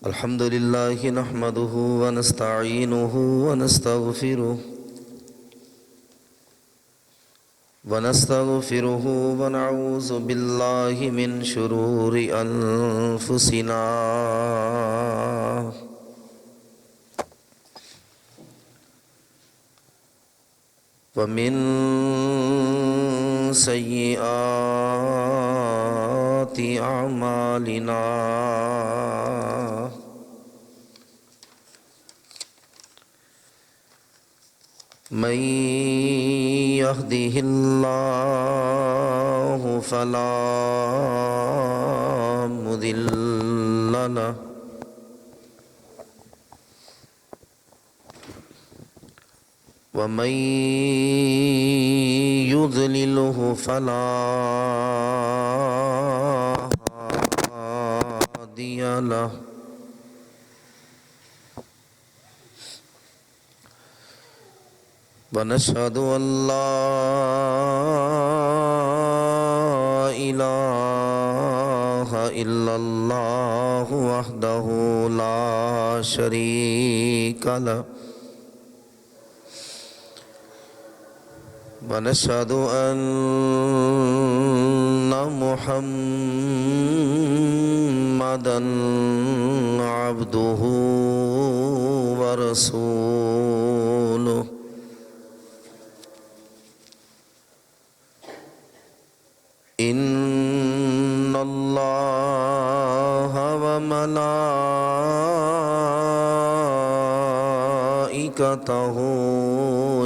الحمد لله نحمده ونستعينه ونستغفره ونعوذ بالله من شرور أنفسنا ومن سيئات أعمالنا من يهده الله فلا مضل له ومن يضلله فلا هادي له ونشهد أن لا إله إلا الله وحده لا شريك له ونشهد أن محمدًا عبده ورسوله إن الله وملائكته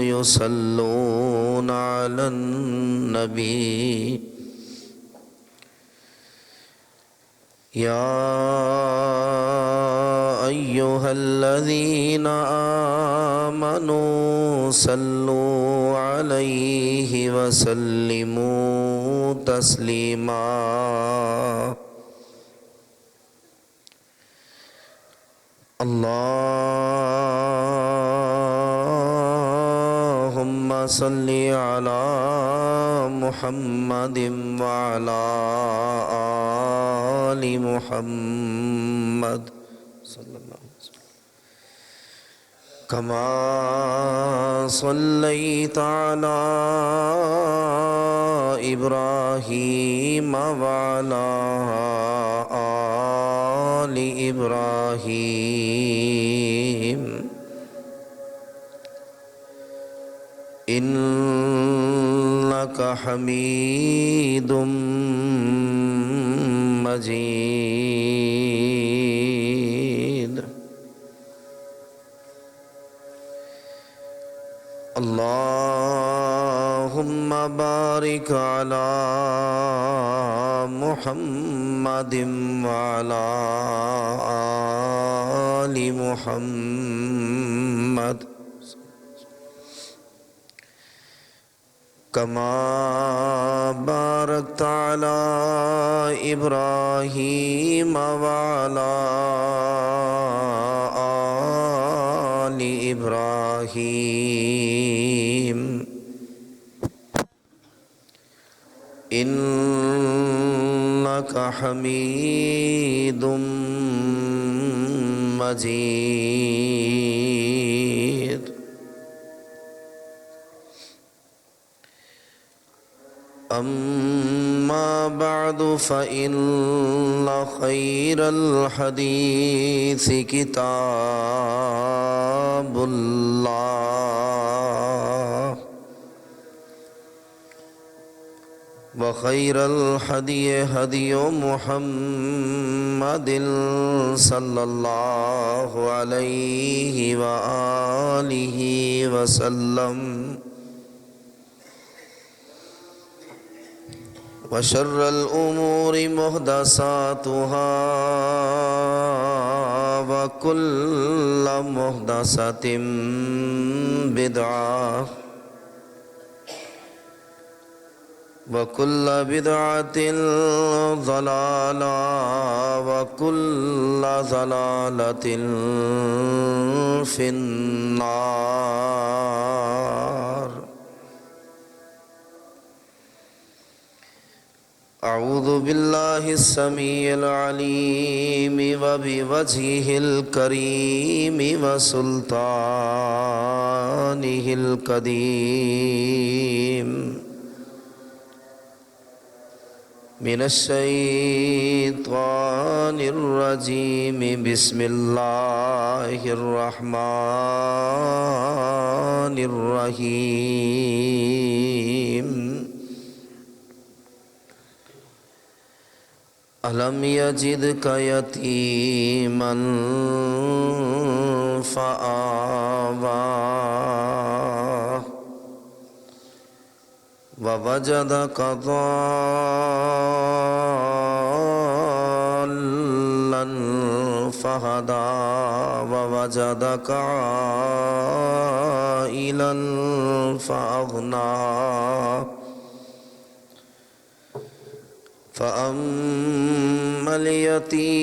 يصلون على النبي يا أيها الذين آمنوا صلوا عليه وسلموا تسليما اللهم صل على محمد وعلى آل محمد صلى الله عليه وسلم كما صليت على إبراهيم وعلى آل إبراهيم إنك حميد مجيد اللهم بارك على محمد وعلى آل محمد كما باركت على إبراهيم وعلى آل إبراهيم إنك حميد مجيد أما بعد فإن خير الحديث كتاب الله وخير الهدي هدي محمد صلى الله عليه وآله وسلم وشر الأمور محدثاتها وكل محدثة بدعة وكل بدعة ضلالة وكل ضلالة في النار أعوذ بالله السميع العليم وبوجهه الكريم وسلطانه القديم من الشيطان الرجيم بسم الله الرحمن الرحيم ألم يجدك يتيما فآوى ووجدك ضالا فهدى ووجدك عائلا فأغنى فأما اليتيم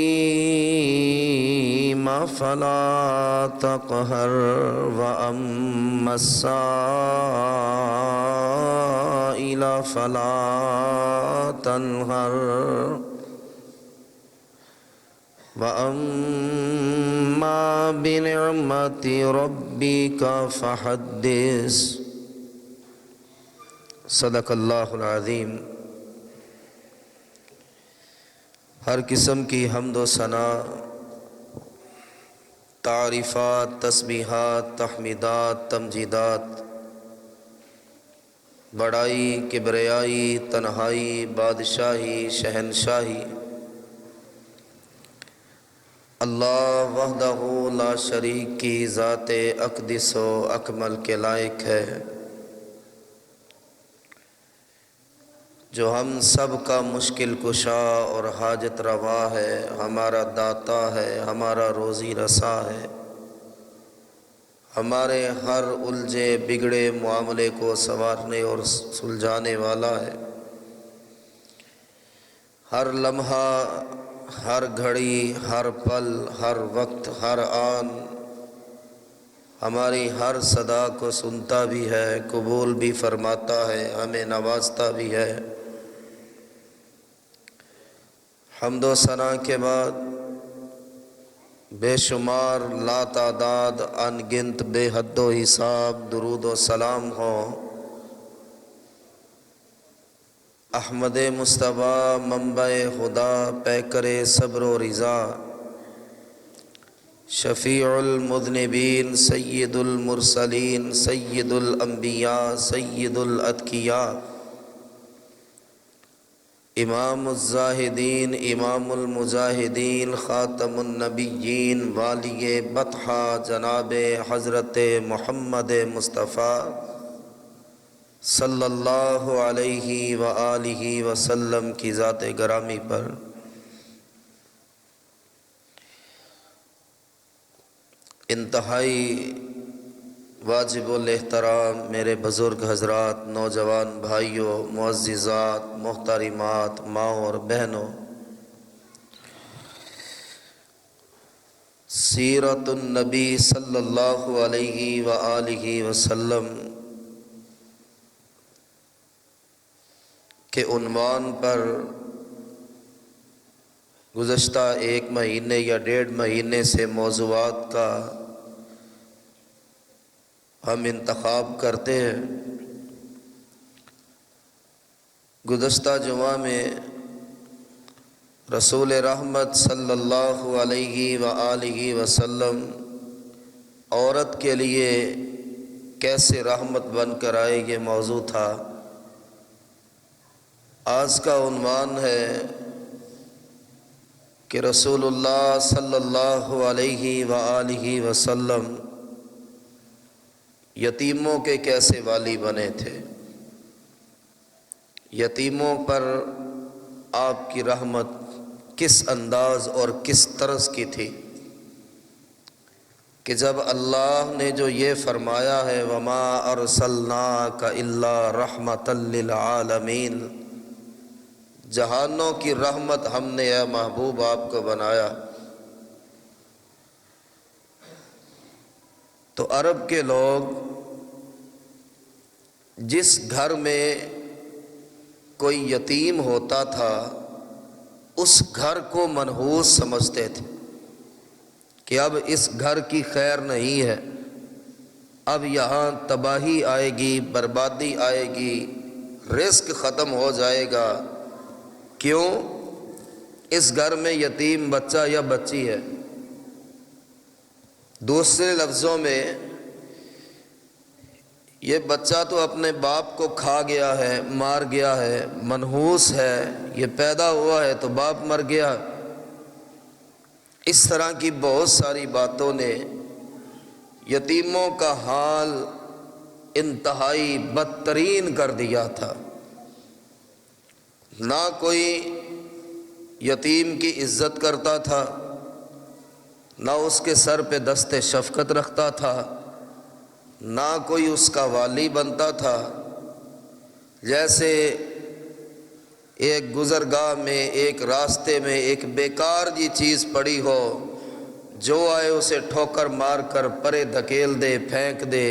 فلا تقهر وأما السائل فلا تنهر وأما بنعمة ربك فحدث صدق اللہ العظیم۔ ہر قسم کی حمد و ثنا، تعریفات، تسبیحات، تحمیدات، تمجیدات، بڑائی، کبریائی، تنہائی، بادشاہی، شہنشاہی اللہ وحدہ لا شریک کی ذات اقدس و اکمل کے لائق ہے، جو ہم سب کا مشکل کشا اور حاجت روا ہے، ہمارا داتا ہے، ہمارا روزی رسا ہے، ہمارے ہر الجھے بگڑے معاملے کو سنوارنے اور سلجھانے والا ہے، ہر لمحہ، ہر گھڑی، ہر پل، ہر وقت، ہر آن ہماری ہر صدا کو سنتا بھی ہے، قبول بھی فرماتا ہے، ہمیں نوازتا بھی ہے۔ حمد و ثنا کے بعد بے شمار لاتعداد ان گنت بے حد و حساب درود و سلام ہوں احمد مصطفیٰ منبع خدا، پیکر صبر و رضا، شفیع المذنبین، سید المرسلین، سید الانبیاء، سید الاتقیاء، امام الزاہدین، امام المجاہدین، خاتم النبیین، والی بطحہ جناب حضرت محمد مصطفیٰ صلی اللہ علیہ وآلہ وسلم کی ذات گرامی پر انتہائی واجب الاحترام میرے بزرگ حضرات، نوجوان بھائیوں، معززات، محترمات، ماں اور بہنوں، سیرت النبی صلی اللہ علیہ وآلہ وسلم کے عنوان پر گزشتہ ایک مہینے یا 1.5 مہینے سے موضوعات کا ہم انتخاب کرتے ہیں۔ گزشتہ جمعہ میں رسول رحمت صلی اللہ علیہ وآلہ وسلم عورت کے لیے کیسے رحمت بن کر آئے، یہ موضوع تھا۔ آج کا عنوان ہے کہ رسول اللہ صلی اللہ علیہ وآلہ وسلم یتیموں کے کیسے والی بنے تھے، یتیموں پر آپ کی رحمت کس انداز اور کس طرز کی تھی کہ جب اللہ نے جو یہ فرمایا ہے وَمَا أَرْسَلْنَاكَ إِلَّا رَحْمَةً لِّلْعَالَمِينَ، جہانوں کی رحمت ہم نے اے محبوب آپ کو بنایا، تو عرب کے لوگ جس گھر میں کوئی یتیم ہوتا تھا اس گھر کو منحوس سمجھتے تھے کہ اب اس گھر کی خیر نہیں ہے، اب یہاں تباہی آئے گی، بربادی آئے گی، رزق ختم ہو جائے گا۔ کیوں؟ اس گھر میں یتیم بچہ یا بچی ہے۔ دوسرے لفظوں میں یہ بچہ تو اپنے باپ کو کھا گیا ہے، مار گیا ہے، منحوس ہے، یہ پیدا ہوا ہے تو باپ مر گیا۔ اس طرح کی بہت ساری باتوں نے یتیموں کا حال انتہائی بدترین کر دیا تھا۔ نہ کوئی یتیم کی عزت کرتا تھا، نہ اس کے سر پہ دست شفقت رکھتا تھا، نہ کوئی اس کا والی بنتا تھا۔ جیسے ایک گزرگاہ میں، ایک راستے میں ایک بیکار جی چیز پڑی ہو، جو آئے اسے ٹھوکر مار کر پرے دھکیل دے، پھینک دے،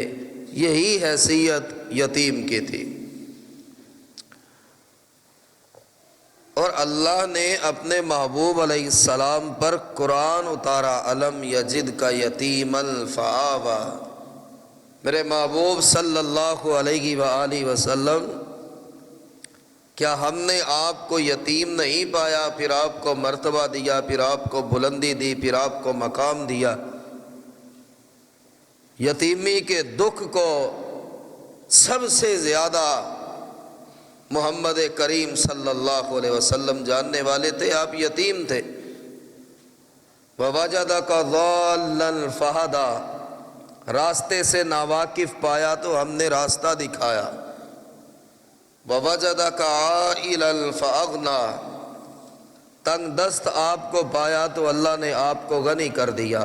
یہی حیثیت یتیم کی تھی۔ اور اللہ نے اپنے محبوب علیہ السلام پر قرآن اتارا، الم یجد کا یتیما فآویٰ۔ میرے محبوب صلی اللہ علیہ وآلہ وسلم، کیا ہم نے آپ کو یتیم نہیں پایا، پھر آپ کو مرتبہ دیا، پھر آپ کو بلندی دی، پھر آپ کو مقام دیا؟ یتیمی کے دکھ کو سب سے زیادہ محمد کریم صلی اللہ علیہ وسلم جاننے والے تھے۔ آپ یتیم تھے۔ وَوَجَدَكَ ضَالًّا فَهَدَىٰ، راستے سے ناواقف پایا تو ہم نے راستہ دکھایا۔ وَوَجَدَكَ عَائِلًا فَأَغْنَىٰ، تنگ دست آپ کو پایا تو اللہ نے آپ کو غنی کر دیا۔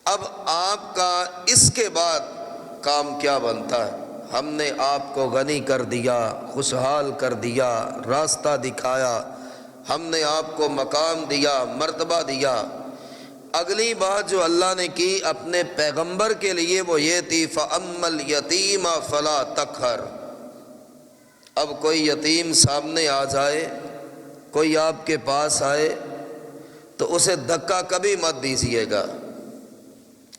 اب آپ کا اس کے بعد کام کیا بنتا ہے؟ ہم نے آپ کو غنی کر دیا، خوشحال کر دیا، راستہ دکھایا، ہم نے آپ کو مقام دیا، مرتبہ دیا۔ اگلی بات جو اللہ نے کی اپنے پیغمبر کے لیے وہ یہ تھی، فَأَمَّا الْيَتِيمَ فَلَا تَقْهَرْ۔ اب کوئی یتیم سامنے آ جائے، کوئی آپ کے پاس آئے تو اسے دھکا کبھی مت دیجیے گا،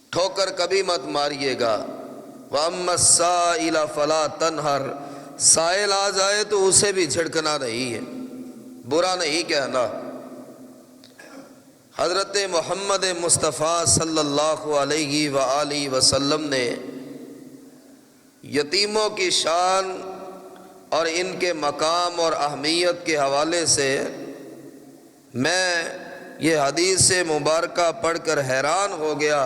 ٹھوکر کبھی مت ماریے گا۔ وَأَمَّا السَّائِلَ فَلَا تَنْهَرْ، سائل آ جائے تو اسے بھی جھڑکنا نہیں ہے، برا نہیں کہنا۔ حضرت محمد مصطفیٰ صلی اللہ علیہ وآلہ وسلم نے یتیموں کی شان اور ان کے مقام اور اہمیت کے حوالے سے میں یہ حدیث مبارکہ پڑھ کر حیران ہو گیا۔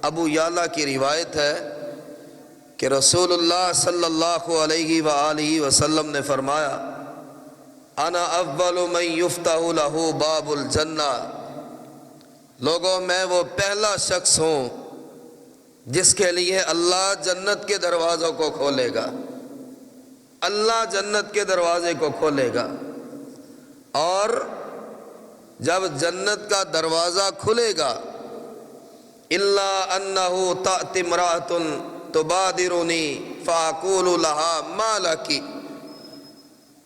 ابو یعلا کی روایت ہے کہ رسول اللہ صلی اللہ علیہ وآلہ وسلم نے فرمایا، انا اول من یفتح لہ باب الجنہ، لوگوں میں وہ پہلا شخص ہوں جس کے لیے اللہ جنت کے دروازوں کو کھولے گا، اللہ جنت کے دروازے کو کھولے گا۔ اور جب جنت کا دروازہ کھلے گا، الا انہ تأتی امرأۃ تبادرنی فاقول لہا ما لکی،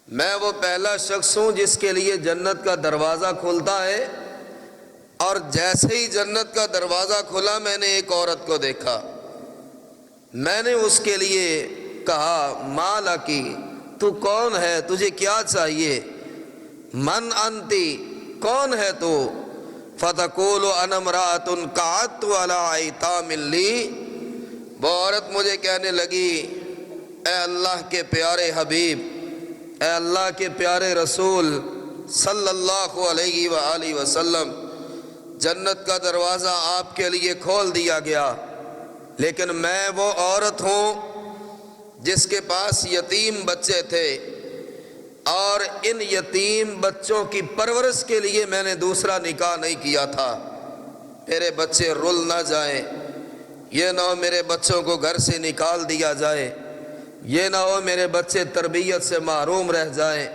میں وہ پہلا شخص ہوں جس کے لیے جنت کا دروازہ کھلتا ہے، اور جیسے ہی جنت کا دروازہ کھلا میں نے ایک عورت کو دیکھا، میں نے اس کے لیے کہا ما لکی، تو کون ہے، تجھے کیا چاہیے؟ من انتی، کون ہے تو؟ فتقول انا امرأۃ قعدت علی ایتام لی، وہ عورت مجھے کہنے لگی، اے اللہ کے پیارے حبیب، اے اللہ کے پیارے رسول صلی اللہ علیہ وآلہ وسلم، جنت کا دروازہ آپ کے لیے کھول دیا گیا، لیکن میں وہ عورت ہوں جس کے پاس یتیم بچے تھے، اور ان یتیم بچوں کی پرورش کے لیے میں نے دوسرا نکاح نہیں کیا تھا۔ میرے بچے رل نہ جائیں، یہ نہ ہو میرے بچوں کو گھر سے نکال دیا جائے، یہ نہ ہو میرے بچے تربیت سے محروم رہ جائیں،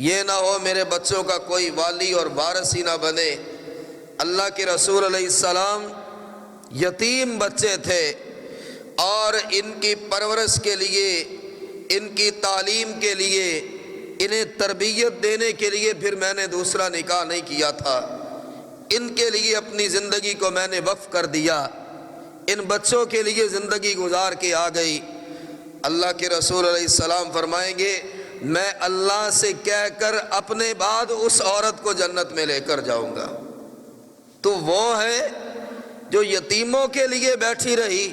یہ نہ ہو میرے بچوں کا کوئی والی اور وارث ہی نہ بنے۔ اللہ کے رسول علیہ السلام یتیم بچے تھے، اور ان کی پرورش کے لیے ان کی تعلیم کے لیے، انہیں تربیت دینے کے لیے پھر میں نے دوسرا نکاح نہیں کیا تھا، ان کے لیے اپنی زندگی کو میں نے وقف کر دیا، ان بچوں کے لیے زندگی گزار کے آ گئی۔ اللہ کے رسول علیہ السلام فرمائیں گے میں اللہ سے کہہ کر اپنے بعد اس عورت کو جنت میں لے کر جاؤں گا۔ تو وہ ہے جو یتیموں کے لیے بیٹھی رہی،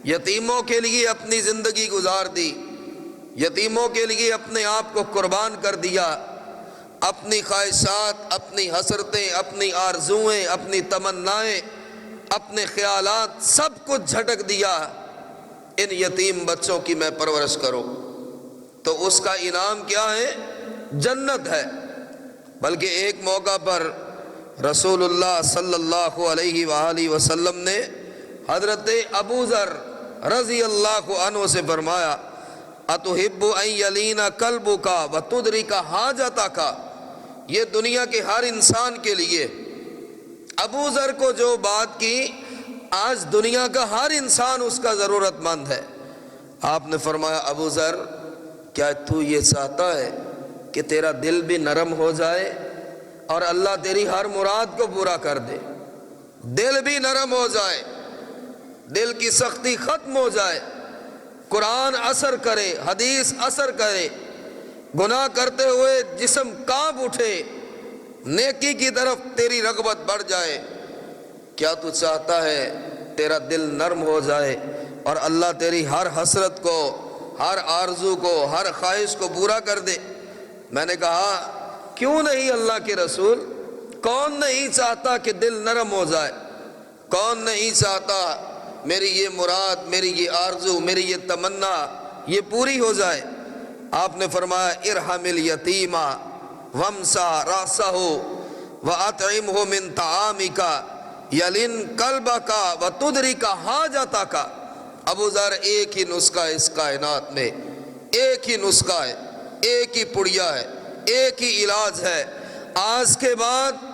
یتیموں کے لیے اپنی زندگی گزار دی، یتیموں کے لیے اپنے آپ کو قربان کر دیا، اپنی خواہشات، اپنی حسرتیں، اپنی آرزوئیں، اپنی تمنائیں، اپنے خیالات سب کچھ جھٹک دیا، ان یتیم بچوں کی میں پرورش کروں تو اس کا انعام کیا ہے؟ جنت ہے۔ بلکہ ایک موقع پر رسول اللہ صلی اللہ علیہ وآلہ وسلم نے حضرت ابو ذر رضی اللہ عنہ سے فرمایا اتحب ان یلین قلبک وتدرک حاجتک، یہ دنیا کے ہر انسان کے لیے، ابو ذر کو جو بات کی آج دنیا کا ہر انسان اس کا ضرورت مند ہے۔ آپ نے فرمایا ابو ذر کیا تو یہ چاہتا ہے کہ تیرا دل بھی نرم ہو جائے اور اللہ تیری ہر مراد کو پورا کر دے، دل بھی نرم ہو جائے، دل کی سختی ختم ہو جائے، قرآن اثر کرے، حدیث اثر کرے، گناہ کرتے ہوئے جسم کانپ اٹھے، نیکی کی طرف تیری رغبت بڑھ جائے؟ کیا تو چاہتا ہے تیرا دل نرم ہو جائے اور اللہ تیری ہر حسرت کو، ہر آرزو کو، ہر خواہش کو پورا کر دے؟ میں نے کہا کیوں نہیں اللہ کے رسول، کون نہیں چاہتا کہ دل نرم ہو جائے؟ کون نہیں چاہتا میری یہ مراد، میری یہ آرزو، میری یہ تمنا یہ پوری ہو جائے؟ آپ نے فرمایا ارحم الیتیم وامسح رأسہ واطعمہ من طعامک یلن قلبک وتدرک حاجتک۔ ابو ذر ایک ہی نسخہ اس کائنات میں، ایک ہی نسخہ ہے، ایک ہی پڑیا ہے، ایک ہی علاج ہے۔ آج کے بعد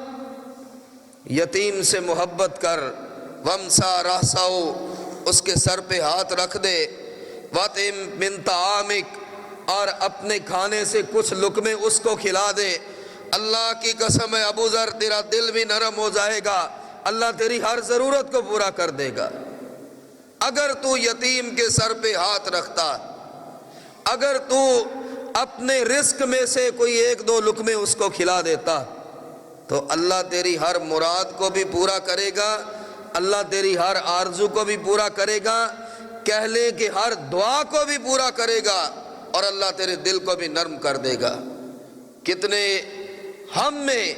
یتیم سے محبت کر، وامسح رأسہ، اس کے سر پہ ہاتھ رکھ دے، واطعم من طعامک، اور اپنے کھانے سے کچھ لقمے اس کو کھلا دے۔ اللہ کی قسم ہے ابو ذر تیرا دل بھی نرم ہو جائے گا، اللہ تیری ہر ضرورت کو پورا کر دے گا۔ اگر تو یتیم کے سر پہ ہاتھ رکھتا، اگر تو اپنے رزق میں سے کوئی ایک دو لقمے اس کو کھلا دیتا تو اللہ تیری ہر مراد کو بھی پورا کرے گا، اللہ تیری ہر آرزو کو بھی پورا کرے گا، کہہ لے کہ ہر دعا کو بھی پورا کرے گا، اور اللہ تیرے دل کو بھی نرم کر دے گا۔ کتنے ہم میں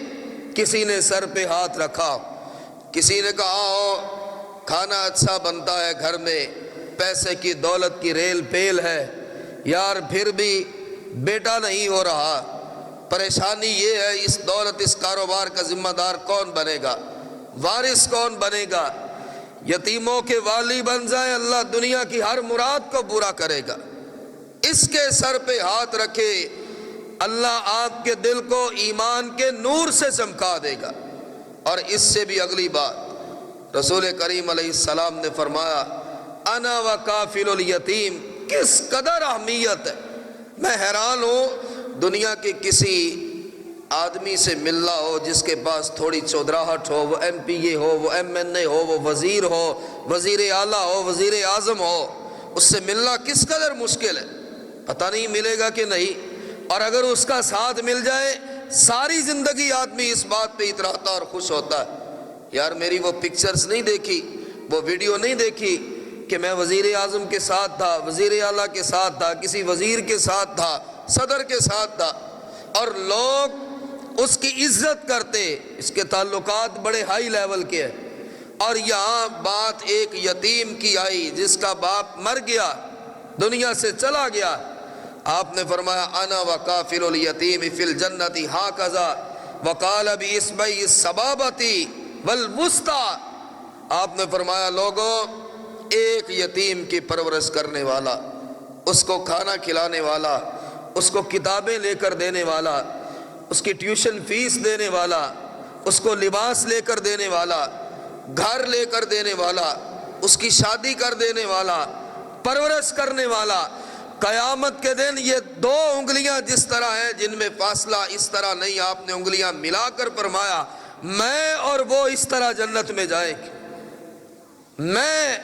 کسی نے سر پہ ہاتھ رکھا، کسی نے کہا ہو کھانا اچھا بنتا ہے گھر میں، پیسے کی دولت کی ریل پیل ہے، یار پھر بھی بیٹا نہیں ہو رہا، پریشانی یہ ہے اس دولت اس کاروبار کا ذمہ دار کون بنے گا، وارث کون بنے گا؟ یتیموں کے والی بن جائے، اللہ دنیا کی ہر مراد کو پورا کرے گا۔ اس کے سر پہ ہاتھ رکھے، اللہ آپ کے دل کو ایمان کے نور سے چمکا دے گا۔ اور اس سے بھی اگلی بات رسول کریم علیہ السلام نے فرمایا انا وکافل الیتیم، کس قدر اہمیت ہے۔ میں حیران ہوں دنیا کے کسی آدمی سے ملنا ہو جس کے پاس تھوڑی چودراہٹ ہو، وہ ایم پی اے ہو، وہ ایم این اے ہو، وہ وزیر ہو، وزیر اعلیٰ ہو، وزیر اعظم ہو، اس سے ملنا کس قدر مشکل ہے، پتہ نہیں ملے گا کہ نہیں۔ اور اگر اس کا ساتھ مل جائے ساری زندگی آدمی اس بات پہ اتراتا اور خوش ہوتا ہے، یار میری وہ پکچرز نہیں دیکھی، وہ ویڈیو نہیں دیکھی کہ میں وزیر اعظم کے ساتھ تھا، وزیر اعلیٰ کے ساتھ تھا، کسی وزیر کے ساتھ تھا، صدر کے ساتھ تھا، اور لوگ اس کی عزت کرتے، اس کے تعلقات بڑے ہائی لیول کے ہیں۔ اور یہاں بات ایک یتیم کی آئی جس کا باپ مر گیا، دنیا سے چلا گیا، آپ نے فرمایا انا وکافل الیتیم فی الجنت ہاکذا وقال باصبعی السبابۃ والوسطی۔ آپ نے فرمایا لوگوں، ایک یتیم کی پرورش کرنے والا، اس کو کھانا کھلانے والا، اس کو کتابیں لے کر دینے والا، اس کی ٹیوشن فیس دینے والا، اس کو لباس لے کر دینے والا، گھر لے کر دینے والا، اس کی شادی کر دینے والا، پرورش کرنے والا، قیامت کے دن یہ دو انگلیاں جس طرح ہیں جن میں فاصلہ اس طرح نہیں، آپ نے انگلیاں ملا کر فرمایا میں اور وہ اس طرح جنت میں جائیں گے۔ میں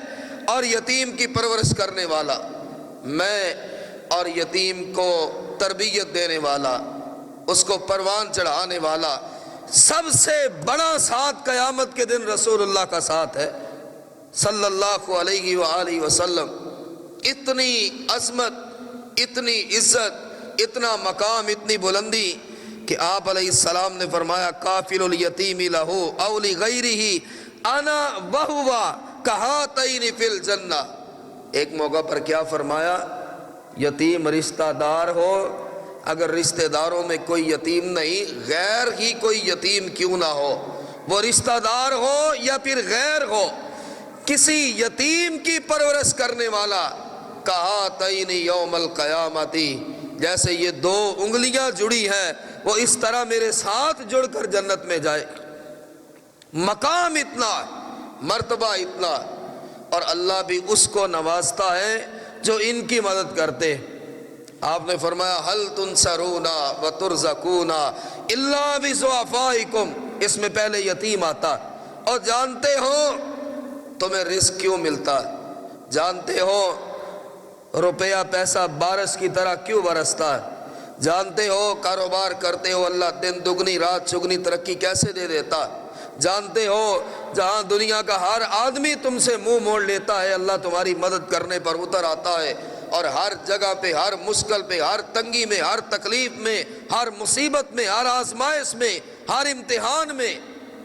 اور یتیم کی پرورش کرنے والا، میں اور یتیم کو تربیت دینے والا، اس کو پروان چڑھانے والا، سب سے بڑا ساتھ قیامت کے دن رسول اللہ کا ساتھ ہے صلی اللہ علیہ وآلہ وسلم۔ اتنی عظمت، اتنی عزت، اتنا مقام، اتنی بلندی کہ آپ علیہ السلام نے فرمایا کافل الیتیم لہو او لغیرہ انا وہو کہاتین فی الجنہ۔ ایک موقع پر کیا فرمایا؟ یتیم رشتہ دار ہو، اگر رشتہ داروں میں کوئی یتیم نہیں، غیر ہی کوئی یتیم کیوں نہ ہو، وہ رشتہ دار ہو یا پھر غیر ہو، کسی یتیم کی پرورش کرنے والا کہاتین یوم القیامتی، جیسے یہ دو انگلیاں جڑی ہیں وہ اس طرح میرے ساتھ جڑ کر جنت میں جائے۔ مقام اتنا، مرتبہ اتنا، اور اللہ بھی اس کو نوازتا ہے جو ان کی مدد کرتے۔ آپ نے فرمایا حل تنصرون وترزقون الا بضعفائکم، اس میں پہلے یتیم آتا۔ اور جانتے ہو تمہیں رزق کیوں ملتا، جانتے ہو روپیہ پیسہ بارش کی طرح کیوں برستا ہے، جانتے ہو کاروبار کرتے ہو اللہ دن دگنی رات چگنی ترقی کیسے دے دیتا، جانتے ہو جہاں دنیا کا ہر آدمی تم سے منہ موڑ لیتا ہے اللہ تمہاری مدد کرنے پر اتر آتا ہے، اور ہر جگہ پہ، ہر مشکل پہ، ہر تنگی میں، ہر تکلیف میں، ہر مصیبت میں، ہر آزمائش میں، ہر امتحان میں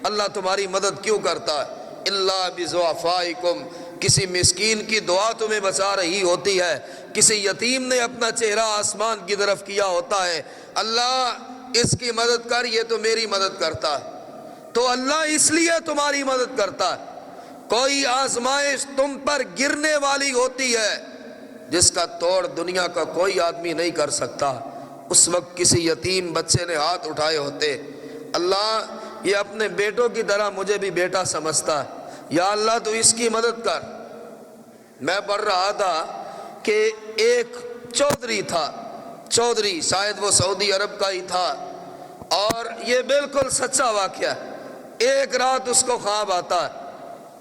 اللہ تمہاری مدد کیوں کرتا ہے؟ الا بضعفائکم، کسی مسکین کی دعا تمہیں بچا رہی ہوتی ہے، کسی یتیم نے اپنا چہرہ آسمان کی طرف کیا ہوتا ہے، اللہ اس کی مدد کر، یہ تو میری مدد کرتا ہے، تو اللہ اس لیے تمہاری مدد کرتا ہے۔ کوئی آزمائش تم پر گرنے والی ہوتی ہے جس کا توڑ دنیا کا کوئی آدمی نہیں کر سکتا، اس وقت کسی یتیم بچے نے ہاتھ اٹھائے ہوتے، اللہ یہ اپنے بیٹوں کی طرح مجھے بھی بیٹا سمجھتا ہے، یا اللہ تو اس کی مدد کر۔ میں پڑھ رہا تھا کہ ایک چودھری تھا، چودھری شاید وہ سعودی عرب کا ہی تھا، اور یہ بالکل سچا واقعہ ہے۔ ایک رات اس کو خواب آتا ہے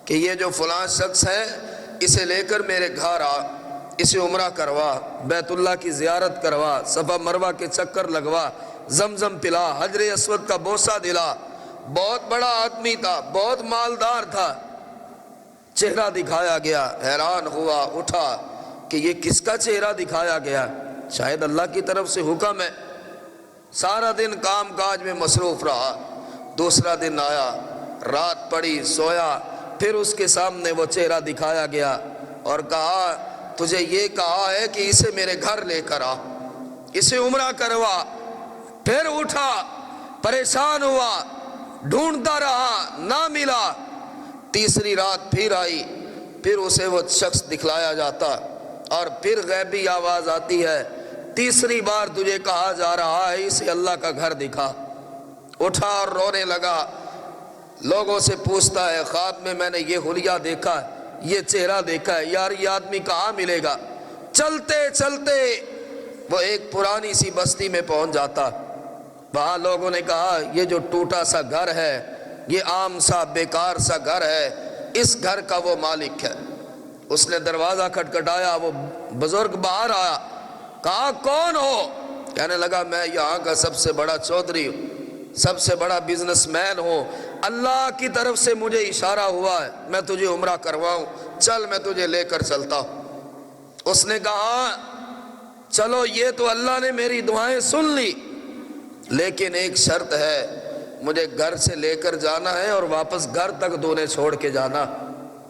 کہ یہ جو فلاں شخص ہے اسے لے کر میرے گھر آ، اسے عمرہ کروا، بیت اللہ کی زیارت کروا، صفا مروہ کے چکر لگوا، زمزم پلا، حجر اسود کا بوسہ دلا۔ بہت بڑا آدمی تھا، بہت مالدار تھا، چہرہ دکھایا گیا، حیران ہوا، اٹھا کہ یہ کس کا چہرہ دکھایا گیا، شاید اللہ کی طرف سے حکم ہے۔ سارا دن کام کاج میں مصروف رہا، دوسرا دن آیا، رات پڑی، سویا، پھر اس کے سامنے وہ چہرہ دکھایا گیا اور کہا تجھے یہ کہا ہے کہ اسے میرے گھر لے کر آ، اسے عمرہ کروا۔ پھر اٹھا، پریشان ہوا، ڈھونڈتا رہا، نہ ملا۔ تیسری رات پھر آئی، پھر اسے وہ شخص دکھلایا جاتا، اور پھر غیبی آواز آتی ہے تیسری بار تجھے کہا جا رہا ہے اسے اللہ کا گھر دکھا۔ اٹھا اور رونے لگا، لوگوں سے پوچھتا ہے خواب میں میں نے یہ حلیہ دیکھا ہے، یہ چہرہ دیکھا ہے، یار یہ آدمی کہاں ملے گا؟ چلتے چلتے وہ ایک پرانی سی بستی میں پہنچ جاتا، وہاں لوگوں نے کہا یہ جو ٹوٹا سا گھر ہے، یہ عام سا بیکار سا گھر ہے، اس گھر کا وہ مالک ہے۔ اس نے دروازہ کھٹکھٹایا، وہ بزرگ باہر آیا، کہا کون ہو؟ کہنے لگا میں یہاں کا سب سے بڑا چودھری ہوں، سب سے بڑا بزنس مین ہوں، اللہ کی طرف سے مجھے اشارہ ہوا ہے میں تجھے عمرہ کرواؤں، چل میں تجھے لے کر چلتا ہوں۔ اس نے کہا چلو یہ تو اللہ نے میری دعائیں سن لی، لیکن ایک شرط ہے، مجھے گھر سے لے کر جانا ہے اور واپس گھر تک دونے چھوڑ کے جانا،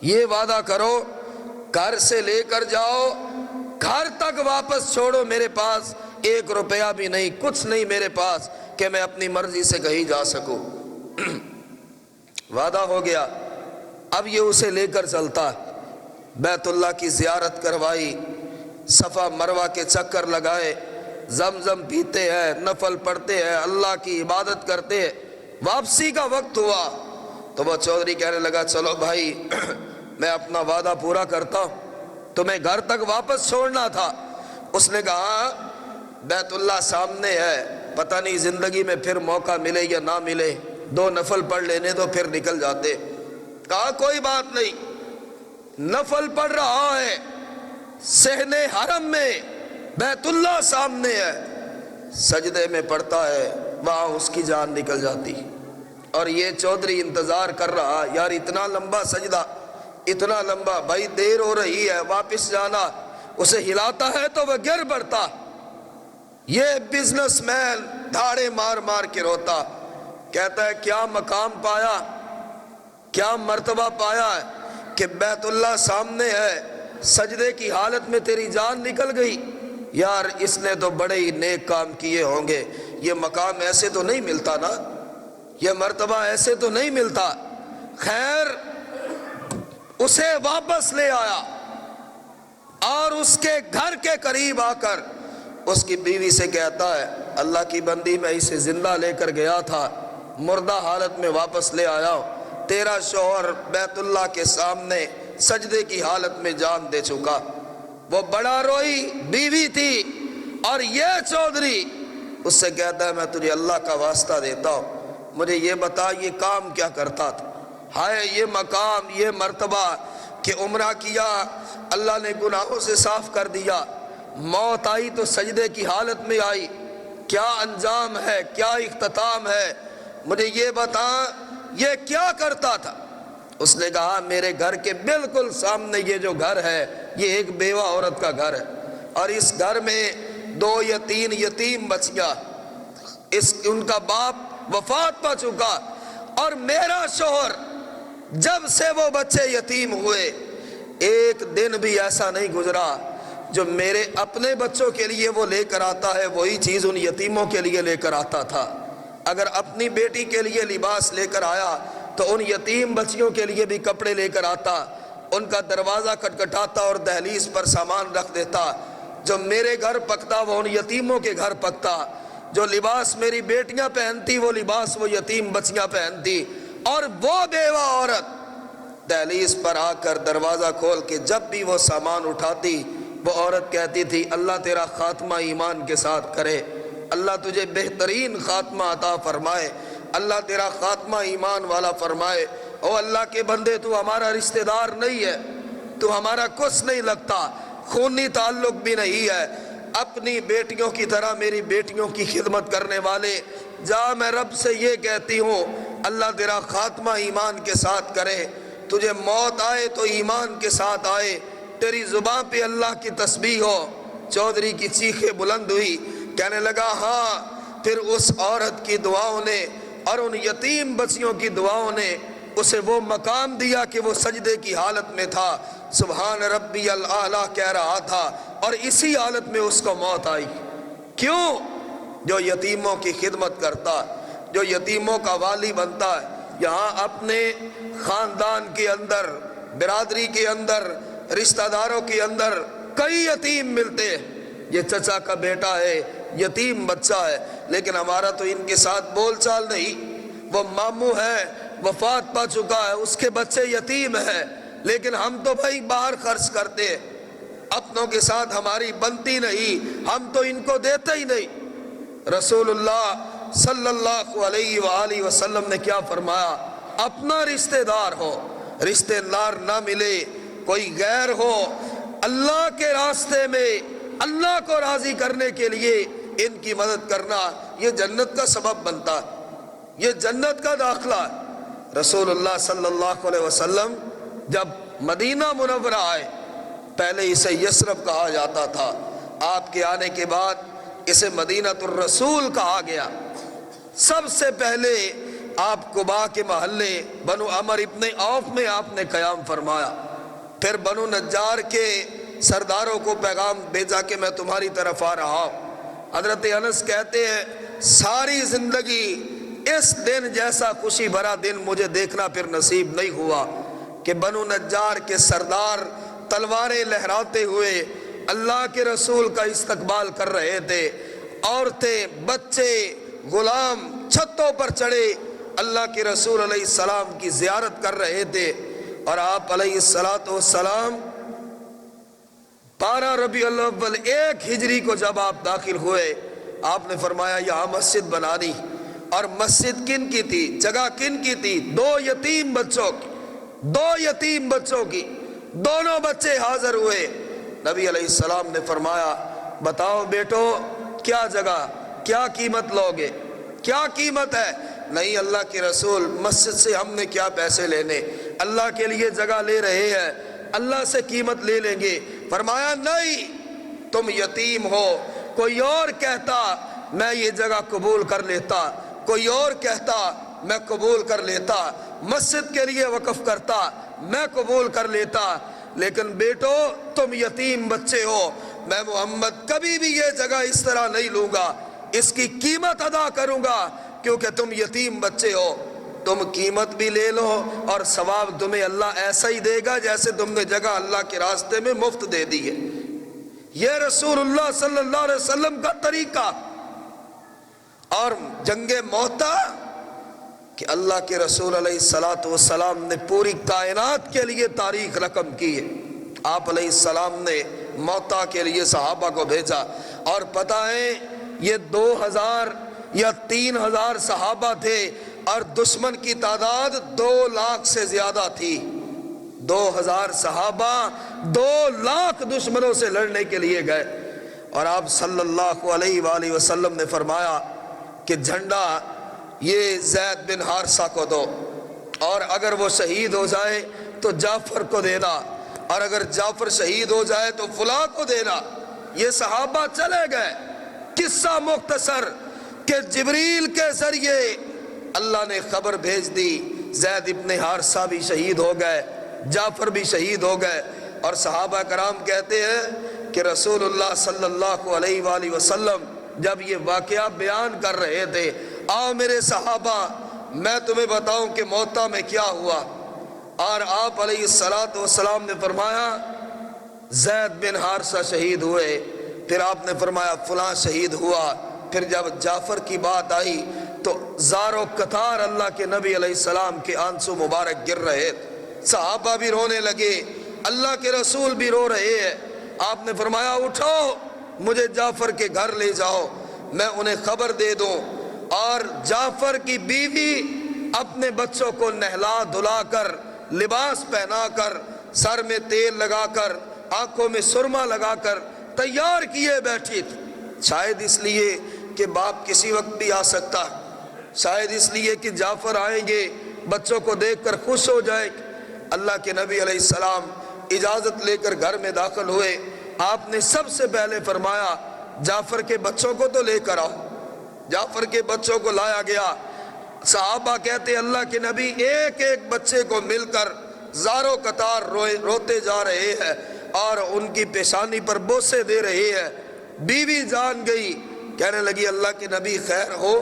یہ وعدہ کرو، گھر سے لے کر جاؤ، گھر تک واپس چھوڑو، میرے پاس ایک روپیہ بھی نہیں، کچھ نہیں میرے پاس کہ میں اپنی مرضی سے کہیں جا سکوں۔ وعدہ ہو گیا۔ اب یہ اسے لے کر چلتا، بیت اللہ کی زیارت کروائی، صفا مروہ کے چکر لگائے، زمزم پیتے ہیں، نفل پڑھتے ہیں، اللہ کی عبادت کرتے ہیں۔ واپسی کا وقت ہوا تو وہ چودھری کہنے لگا چلو بھائی میں اپنا وعدہ پورا کرتا ہوں، تمہیں گھر تک واپس چھوڑنا تھا، اس نے کہا بیت اللہ سامنے ہے، پتہ نہیں زندگی میں پھر موقع ملے یا نہ ملے، 2 نفل پڑھ لینے تو پھر نکل جاتے۔ کہا کوئی بات نہیں، نفل پڑھ رہا ہے، صحن حرم میں بیت اللہ سامنے ہے، سجدے میں پڑھتا ہے، وہاں اس کی جان نکل جاتی۔ اور یہ چودھری انتظار کر رہا، یار اتنا لمبا سجدہ، اتنا لمبا، بھائی دیر ہو رہی ہے، واپس جانا۔ اسے ہلاتا ہے تو وہ گر پڑتا۔ یہ بزنس مین دھاڑے مار مار کے روتا، کہتا ہے کیا مقام پایا، کیا مرتبہ پایا ہے کہ بیت اللہ سامنے ہے، سجدے کی حالت میں تیری جان نکل گئی۔ یار اس نے تو بڑے ہی نیک کام کیے ہوں گے، یہ مقام ایسے تو نہیں ملتا نا، یہ مرتبہ ایسے تو نہیں ملتا۔ خیر اسے واپس لے آیا اور اس کے گھر کے قریب آ کر اس کی بیوی سے کہتا ہے اللہ کی بندی میں اسے زندہ لے کر گیا تھا، مردہ حالت میں واپس لے آیا ہوں، تیرا شوہر بیت اللہ کے سامنے سجدے کی حالت میں جان دے چکا۔ وہ بڑا روئی، بیوی تھی، اور یہ چودھری اس سے کہتا ہے میں تجھے اللہ کا واسطہ دیتا ہوں، مجھے یہ بتا یہ کام کیا کرتا تھا؟ ہائے یہ مقام، یہ مرتبہ کہ عمرہ کیا، اللہ نے گناہوں سے صاف کر دیا، موت آئی تو سجدے کی حالت میں آئی، کیا انجام ہے، کیا اختتام ہے، مجھے یہ بتا یہ کیا کرتا تھا؟ اس نے کہا میرے گھر کے بالکل سامنے یہ جو گھر ہے یہ ایک بیوہ عورت کا گھر ہے، اور اس گھر میں 2 یا 3 یتیم بچیاں، ان کا باپ وفات پا چکا، اور میرا شوہر جب سے وہ بچے یتیم ہوئے ایک دن بھی ایسا نہیں گزرا جو میرے اپنے بچوں کے لیے وہ لے کر آتا ہے وہی چیز ان یتیموں کے لیے لے کر آتا تھا۔ اگر اپنی بیٹی کے لیے لباس لے کر آیا تو ان یتیم بچیوں کے لیے بھی کپڑے لے کر آتا، ان کا دروازہ کھٹکھٹاتا اور دہلیز پر سامان رکھ دیتا۔ جو میرے گھر پکتا وہ ان یتیموں کے گھر پکتا، جو لباس میری بیٹیاں پہنتی وہ لباس وہ یتیم بچیاں پہنتی۔ اور وہ بیوہ عورت دہلیز پر آ کر دروازہ کھول کے جب بھی وہ سامان اٹھاتی وہ عورت کہتی تھی اللہ تیرا خاتمہ ایمان کے ساتھ کرے، اللہ تجھے بہترین خاتمہ عطا فرمائے، اللہ تیرا خاتمہ ایمان والا فرمائے۔ او اللہ کے بندے تو ہمارا رشتہ دار نہیں ہے، تو ہمارا کچھ نہیں لگتا، خونی تعلق بھی نہیں ہے، اپنی بیٹیوں کی طرح میری بیٹیوں کی خدمت کرنے والے، جا میں رب سے یہ کہتی ہوں اللہ تیرا خاتمہ ایمان کے ساتھ کرے، تجھے موت آئے تو ایمان کے ساتھ آئے، تیری زبان پہ اللہ کی تسبیح ہو۔ چودھری کی چیخیں بلند ہوئی، کہنے لگا ہاں۔ پھر اس عورت کی دعاؤں نے اور ان یتیم بچیوں کی دعاؤں نے اسے وہ مقام دیا کہ وہ سجدے کی حالت میں تھا، سبحان ربی الاعلیٰ کہہ رہا تھا، اور اسی حالت میں اس کو موت آئی۔ کیوں؟ جو یتیموں کی خدمت کرتا، جو یتیموں کا والی بنتا ہے۔ یہاں اپنے خاندان کے اندر، برادری کے اندر، رشتہ داروں کے اندر کئی یتیم ملتے ہیں، یہ چچا کا بیٹا ہے، یتیم بچہ ہے، لیکن ہمارا تو ان کے ساتھ بول چال نہیں۔ وہ ماموں ہے، وفات پا چکا ہے، اس کے بچے یتیم ہیں، لیکن ہم تو بھائی باہر خرچ کرتے ہیں، اپنوں کے ساتھ ہماری بنتی نہیں، ہم تو ان کو دیتے ہی نہیں۔ رسول اللہ صلی اللہ علیہ وآلہ وسلم نے کیا فرمایا؟ اپنا رشتہ دار ہو، رشتہ دار نہ ملے، کوئی غیر ہو، اللہ کے راستے میں اللہ کو راضی کرنے کے لیے ان کی مدد کرنا، یہ جنت کا سبب بنتا ہے، یہ جنت کا داخلہ ہے۔ رسول اللہ صلی اللہ علیہ وسلم جب مدینہ منورہ آئے، پہلے اسے یثرب کہا جاتا تھا، آپ کے آنے کے بعد اسے مدینۃ الرسول کہا گیا۔ سب سے پہلے آپ قباء کے محلے بنو عمر ابن عوف میں آپ نے قیام فرمایا، پھر بنو نجار کے سرداروں کو پیغام بھیجا کہ میں تمہاری طرف آ رہا ہوں۔ حضرت انس کہتے ہیں ساری زندگی اس دن جیسا خوشی بھرا دن مجھے دیکھنا پھر نصیب نہیں ہوا کہ بنو نجار کے سردار تلواریں لہراتے ہوئے اللہ کے رسول کا استقبال کر رہے تھے، عورتیں، بچے، غلام چھتوں پر چڑھے اللہ کے رسول علیہ السلام کی زیارت کر رہے تھے، اور آپ علیہ السلام 12 ربیع الاول 1 ہجری کو جب آپ داخل ہوئے، آپ نے فرمایا یہاں مسجد بنانی۔ اور مسجد کن کی تھی؟ جگہ کن کی تھی؟ 2 یتیم بچوں کی، 2 یتیم بچوں کی، دونوں بچے حاضر ہوئے۔ نبی علیہ السلام نے فرمایا بتاؤ بیٹو کیا جگہ، کیا قیمت لوگے، کیا قیمت ہے؟ نہیں اللہ کے رسول، مسجد سے ہم نے کیا پیسے لینے، اللہ کے لیے جگہ لے رہے ہیں، اللہ سے قیمت لے لیں گے۔ فرمایا نہیں، تم یتیم ہو، کوئی اور کہتا میں یہ جگہ قبول کر لیتا، کوئی اور کہتا میں قبول کر لیتا، مسجد کے لیے وقف کرتا میں قبول کر لیتا، لیکن بیٹو تم یتیم بچے ہو، میں محمد کبھی بھی یہ جگہ اس طرح نہیں لوں گا، اس کی قیمت ادا کروں گا، کیونکہ تم یتیم بچے ہو۔ تم قیمت بھی لے لو اور ثواب تمہیں اللہ ایسا ہی دے گا جیسے تم نے جگہ اللہ کے راستے میں مفت دے دی ہے۔ یہ رسول اللہ صلی اللہ علیہ وسلم کا طریقہ۔ اور جنگ موتا کہ اللہ کے رسول علیہ السلام نے پوری کائنات کے لیے تاریخ رقم کی ہے۔ آپ علیہ السلام نے موتا کے لیے صحابہ کو بھیجا، اور پتہ ہے یہ 2000 یا 3000 صحابہ تھے، اور دشمن کی تعداد 2 لاکھ سے زیادہ تھی۔ 2000 صحابہ 2 لاکھ دشمنوں سے لڑنے کے لیے گئے، اور آپ صلی اللہ علیہ وآلہ وسلم نے فرمایا کہ جھنڈا یہ زید بن حارثہ کو دو، اور اگر وہ شہید ہو جائے تو جعفر کو دینا، اور اگر جعفر شہید ہو جائے تو فلاں کو دینا۔ یہ صحابہ چلے گئے۔ قصہ مختصر کہ جبریل کے ذریعے اللہ نے خبر بھیج دی زید ابن حارثہ بھی شہید ہو گئے، جعفر بھی شہید ہو گئے، اور صحابہ کرام کہتے ہیں کہ رسول اللہ صلی اللہ علیہ وآلہ وسلم جب یہ واقعہ بیان کر رہے تھے، آؤ میرے صحابہ میں تمہیں بتاؤں کہ موتا میں کیا ہوا، اور آپ علیہ السلام نے فرمایا زید بن حارثہ شہید ہوئے، پھر آپ نے فرمایا فلاں شہید ہوا، پھر جب جعفر کی بات آئی تو زارو قطار اللہ کے نبی علیہ السلام کے آنسو مبارک گر رہے، صحابہ بھی رونے لگے، اللہ کے رسول بھی رو رہے ہیں۔ آپ نے فرمایا اٹھو مجھے جعفر کے گھر لے جاؤ، میں انہیں خبر دے دوں۔ اور جعفر کی بیوی اپنے بچوں کو نہلا دھلا کر، لباس پہنا کر، سر میں تیل لگا کر، آنکھوں میں سرما لگا کر تیار کیے بیٹھی تھی، شاید اس لیے کہ باپ کسی وقت بھی آ سکتا، شاید اس لیے کہ جعفر آئیں گے بچوں کو دیکھ کر خوش ہو جائے۔ اللہ کے نبی علیہ السلام اجازت لے کر گھر میں داخل ہوئے۔ آپ نے سب سے پہلے فرمایا جعفر کے بچوں کو تو لے کر آؤ۔ جعفر کے بچوں کو لایا گیا۔ صحابہ کہتے اللہ کے نبی ایک ایک بچے کو مل کر زاروں قطار روتے جا رہے ہیں، اور ان کی پیشانی پر بوسے دے رہے ہیں۔ بیوی جان گئی، کہنے لگی اللہ کے نبی خیر ہو،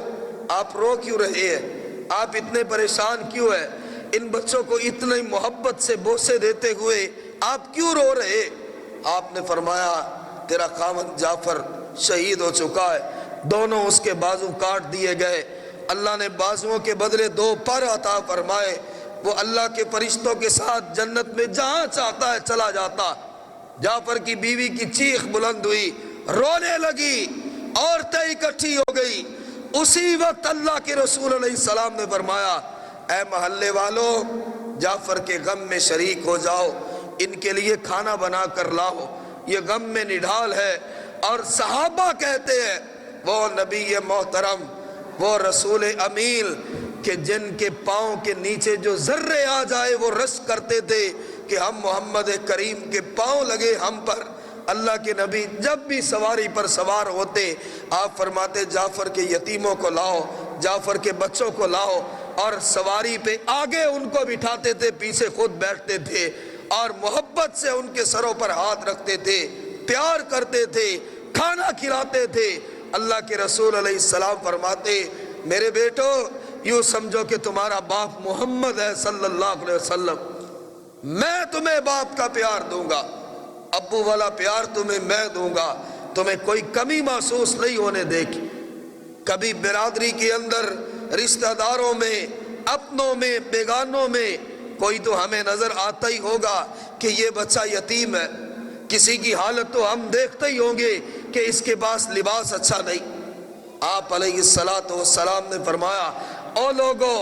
آپ رو کیوں رہے ہیں، آپ اتنے پریشان کیوں ہیں، ان بچوں کو اتنی محبت سے بوسے دیتے ہوئے آپ کیوں رو رہے؟ آپ نے فرمایا تیرا خاوند جعفر شہید ہو چکا ہے، دونوں اس کے بازو کاٹ دیے گئے، اللہ نے بازوؤں کے بدلے 2 پر عطا فرمائے، وہ اللہ کے فرشتوں کے ساتھ جنت میں جہاں چاہتا ہے چلا جاتا۔ جعفر کی بیوی کی چیخ بلند ہوئی، رونے لگی، عورتیں اکٹھی ہو گئی۔ اسی وقت اللہ کے رسول علیہ السلام نے فرمایا اے محلے والوں جعفر کے غم میں شریک ہو جاؤ، ان کے لیے کھانا بنا کر لاؤ، یہ غم میں نڈھال ہے۔ اور صحابہ کہتے ہیں وہ نبی محترم، وہ رسول امین کہ جن کے پاؤں کے نیچے جو ذرے آ جائے وہ رشک کرتے تھے کہ ہم محمد کریم کے پاؤں لگے ہم پر۔ اللہ کے نبی جب بھی سواری پر سوار ہوتے آپ فرماتے جعفر کے یتیموں کو لاؤ، جعفر کے بچوں کو لاؤ، اور سواری پہ آگے ان کو بٹھاتے تھے، پیچھے خود بیٹھتے تھے، اور محبت سے ان کے سروں پر ہاتھ رکھتے تھے، پیار کرتے تھے، کھانا کھلاتے تھے۔ اللہ کے رسول علیہ السلام فرماتے میرے بیٹو یوں سمجھو کہ تمہارا باپ محمد ہے صلی اللہ علیہ وسلم، میں تمہیں باپ کا پیار دوں گا، ابو والا پیار تمہیں میں دوں گا، تمہیں کوئی کمی محسوس نہیں ہونے دے گی۔ کبھی برادری کے اندر رشتہ داروں میں، اپنوں میں، بیگانوں میں کوئی تو ہمیں نظر آتا ہی ہوگا کہ یہ بچہ یتیم ہے، کسی کی حالت تو ہم دیکھتے ہی ہوں گے کہ اس کے پاس لباس اچھا نہیں۔ آپ علیہ الصلوۃ والسلام نے فرمایا، او لوگو،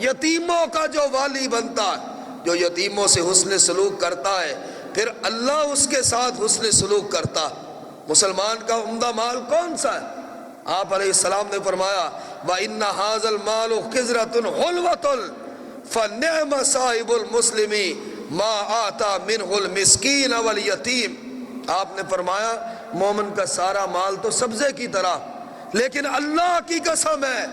یتیموں کا جو والی بنتا ہے، جو یتیموں سے حسن سلوک کرتا ہے، پھر اللہ اس کے ساتھ حسن سلوک کرتا۔ مسلمان کا عمدہ مال کون سا ہے؟ آپ علیہ السلام نے فرمایا، وَإِنَّ هَذَا الْمَالُ خِزْرَةٌ حُلْوَةٌ فَنِعْمَ صَاحِبُ الْمُسْلِمِ مَا آتَى مِنْهُ الْمِسْكِينَ وَالْيَتِيمَ۔ آپ نے فرمایا مومن کا سارا مال تو سبزے کی طرح، لیکن اللہ کی قسم ہے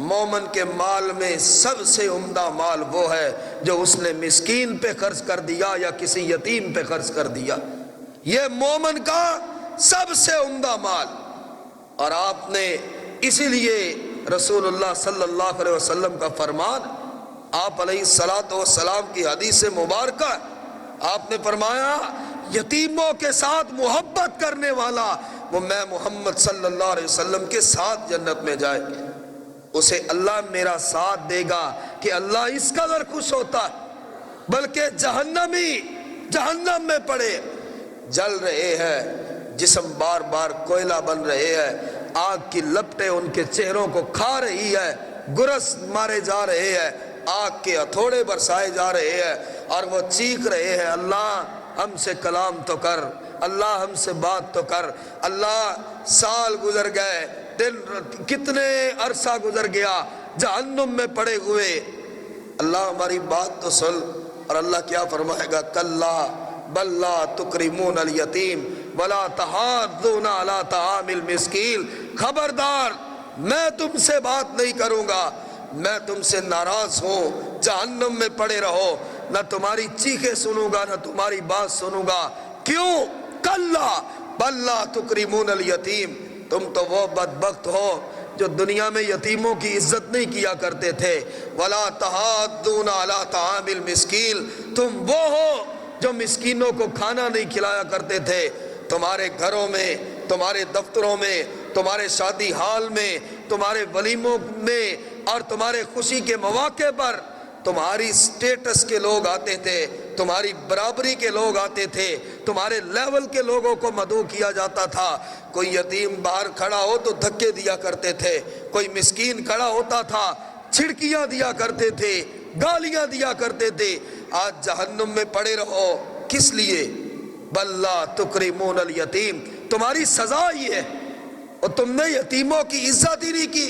مومن کے مال میں سب سے عمدہ مال وہ ہے جو اس نے مسکین پہ خرچ کر دیا یا کسی یتیم پہ خرچ کر دیا۔ یہ مومن کا سب سے عمدہ مال۔ اور آپ نے اسی لیے رسول اللہ صلی اللہ علیہ وسلم کا فرمان، آپ علیہ الصلوۃ والسلام کی حدیث مبارکہ، آپ نے فرمایا یتیموں کے ساتھ محبت کرنے والا وہ میں محمد صلی اللہ علیہ وسلم کے ساتھ جنت میں جائے، اسے اللہ میرا ساتھ دے گا کہ اللہ اس قدر خوش ہوتا ہے، بلکہ جہنم میں پڑے جل رہے ہیں، جسم بار بار کوئلہ بن رہے ہیں، آگ کی لپٹیں ان کے چہروں کو کھا رہی ہے، گرس مارے جا رہے ہیں، آگ کے ہتھوڑے برسائے جا رہے ہیں، اور وہ چیخ رہے ہیں، اللہ ہم سے کلام تو کر، اللہ ہم سے بات تو کر۔ اللہ سال گزر گئے، دن کتنے عرصہ گزر گیا، جہنم میں پڑے ہوئے، اللہ ہماری بات تو سن۔ اور اللہ کیا فرمائے گا، کلا بل لا تکرمون الیتیم ولا تحاضون علی طعام المسکین، خبردار میں تم سے بات نہیں کروں گا، میں تم سے ناراض ہوں، جہنم میں پڑے رہو، نہ تمہاری چیخیں سنوں گا نہ تمہاری بات سنوں گا۔ کیوں؟ کلا بل لا تکرمون الیتیم، تم تو وہ بدبخت ہو جو دنیا میں یتیموں کی عزت نہیں کیا کرتے تھے، ولا تحاضون علی طعام المسکین، تم وہ ہو جو مسکینوں کو کھانا نہیں کھلایا کرتے تھے۔ تمہارے گھروں میں، تمہارے دفتروں میں، تمہارے شادی حال میں، تمہارے ولیموں میں اور تمہارے خوشی کے مواقع پر تمہاری سٹیٹس کے لوگ آتے تھے، تمہاری برابری کے لوگ آتے تھے، تمہارے لیول کے لوگوں کو مدعو کیا جاتا تھا۔ کوئی یتیم باہر کھڑا ہو تو دھکے دیا کرتے تھے، کوئی مسکین کھڑا ہوتا تھا چھڑکیاں دیا کرتے تھے، گالیاں دیا کرتے تھے۔ آج جہنم میں پڑے رہو، کس لیے؟ بل لا تکرمون الیتیم، تمہاری سزا یہ ہے، اور تم نے یتیموں کی عزت ہی نہیں کی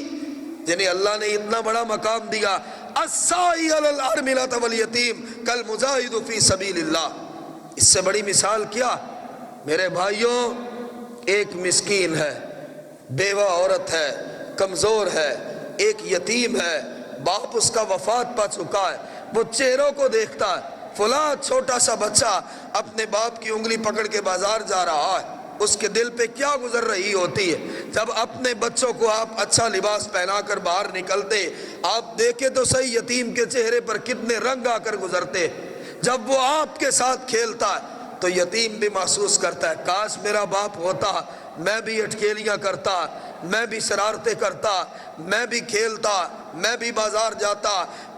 جنہیں اللہ نے اتنا بڑا مقام دیا۔ الساعی علی الارملۃ والیتیم کالمجاہد فی سبیل اللہ، اس سے بڑی مثال کیا؟ میرے بھائیوں، ایک مسکین ہے، بیوہ عورت ہے، کمزور ہے، ایک یتیم ہے، باپ اس کا وفات پا چکا ہے، وہ چہروں کو دیکھتا ہے، فلاں چھوٹا سا بچہ اپنے باپ کی انگلی پکڑ کے بازار جا رہا ہے، اس کے دل پہ کیا گزر رہی ہوتی ہے؟ جب اپنے بچوں کو آپ اچھا لباس پہنا کر باہر نکلتے، آپ دیکھیں تو صحیح یتیم کے چہرے پر کتنے رنگ آ کر گزرتے۔ جب وہ آپ کے ساتھ کھیلتا ہے تو یتیم بھی محسوس کرتا ہے، کاش میرا باپ ہوتا، میں بھی اٹکیلیاں کرتا، میں بھی شرارتیں کرتا، میں بھی کھیلتا، میں بھی بازار جاتا،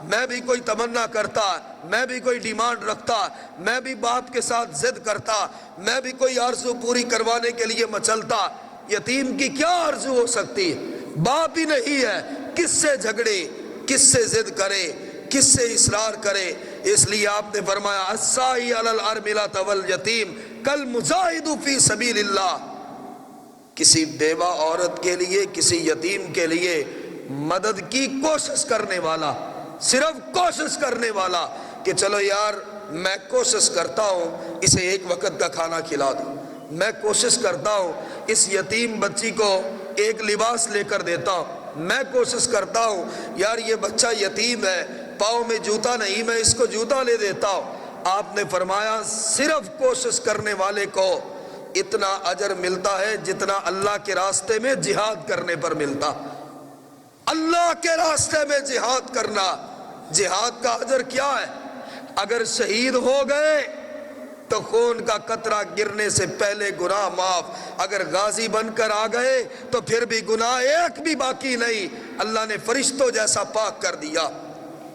میں بھی کوئی تمنا کرتا، میں بھی کوئی ڈیمانڈ رکھتا، میں بھی باپ کے ساتھ ضد کرتا، میں بھی کوئی آرزو پوری کروانے کے لیے مچلتا۔ یتیم کی کیا آرزو ہو سکتی ہے؟ باپ ہی نہیں ہے، کس سے جھگڑے، کس سے ضد کرے، کس سے اصرار کرے؟ اس لیے آپ نے فرمایا الساعی علی الارملۃ والیتیم کالمجاہد فی سبیل اللہ، کسی بیوہ عورت کے لیے، کسی یتیم کے لیے مدد کی کوشش کرنے والا، صرف کوشش کرنے والا کہ چلو یار میں کوشش کرتا ہوں اسے ایک وقت کا کھانا کھلا دوں، میں کوشش کرتا ہوں اس یتیم بچی کو ایک لباس لے کر دیتا ہوں، میں کوشش کرتا ہوں یار یہ بچہ یتیم ہے، پاؤں میں جوتا نہیں، میں اس کو جوتا لے دیتا ہوں۔ آپ نے فرمایا صرف کوشش کرنے والے کو اتنا اجر ملتا ہے جتنا اللہ کے راستے میں جہاد کرنے پر ملتا۔ اللہ کے راستے میں جہاد کرنا، جہاد کا اجر کیا ہے؟ اگر شہید ہو گئے تو خون کا قطرہ گرنے سے پہلے گناہ معاف، اگر غازی بن کر آ گئے تو پھر بھی گناہ ایک بھی باقی نہیں، اللہ نے فرشتوں جیسا پاک کر دیا۔